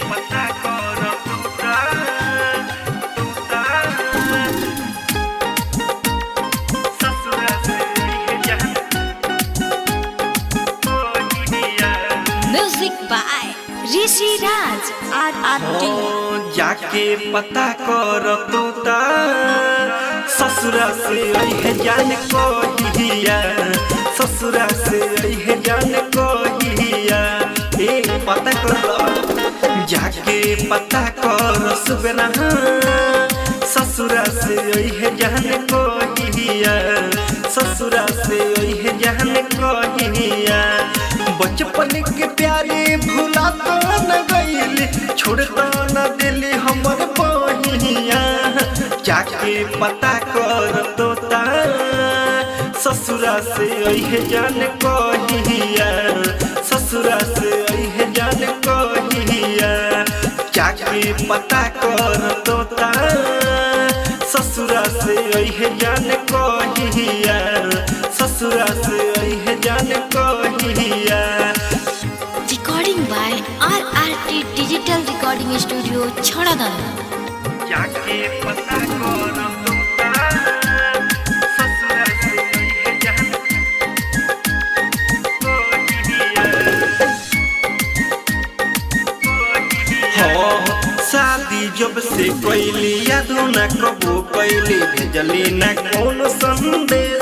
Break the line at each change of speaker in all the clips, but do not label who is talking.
पता कर तूता ससुर से जान कोहिया।
Music by Rishi Raj RRT।
जाके पता कर तूता ससुर से जान कोहिया, ससुर से जान कोहिया। पता कर जाके पता कर सुगना ससुर से जान कोहिया, ससुर से जान कोहिया। बचपन के प्यारे भूला तो न गइल, छोड़ता न दिली हमर बहिया। जाके पता कर तोता ससुर से जान कोहिया, ससुर से जान कोहिया। जाके पता कर तोता ससुर से जान कोहिया, ससुर से जान कोहिया।
Recording by RRT digital recording studio छड़ादाना।
जाके पता कर तोता ससुर से जान कोहिया। शादी जब से कैली यादो न कबो कैली, भेजली न कौन संदेश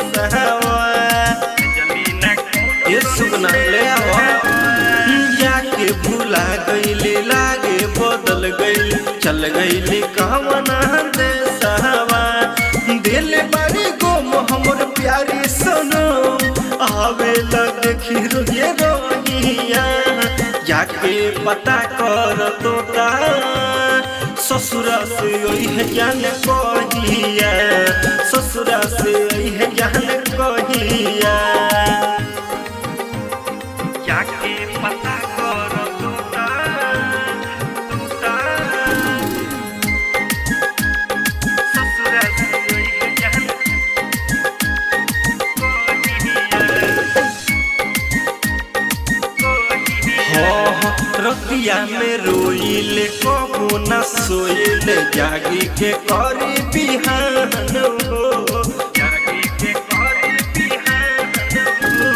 ये सुगना ले आवा। जाके भूला गईली लागे बदल गईली, चल गईली कहवना देशवा। दिल बड़ी गोम हमर प्यारी सोनो, आवे देखी रोए रोहिया। जाके पता कर तोता ससुर से जान कोहिया, ससुर से जान कोहिया। जाके पता कर तोता ससुर से जान कोहिया। रतिया में रोइले कबो न सोइले, जागी के करी बिहान हो, जागी के करी बिहान हो।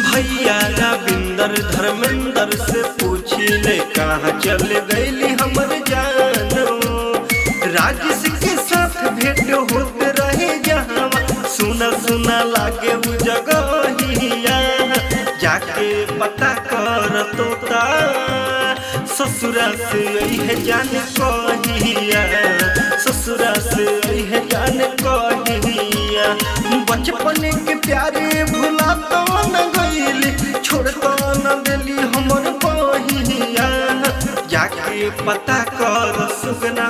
भैया रविंदर धर्मेंद्र से पूछिले कहाँ चल गईली हमर जान हो। राजेश के साथ भेंट होते रहे जहाँ, सुना सुना लागे उ जगहिया। जाके पता कर तोता ससुर से जान कोहिया, ससुर से जान कोहिया। बचपन के प्यारे भूला तो न गईली, छोड़ता न दिली हमर बहिया। जाके पता कर सुगना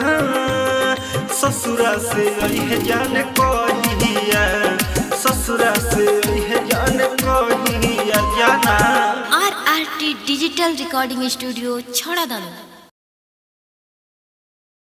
ससुर से जान कोहिया, ससुर से जान कोहिया। जाना
RRT डिजिटल रिकॉर्डिंग स्टूडियो छड़ादाना।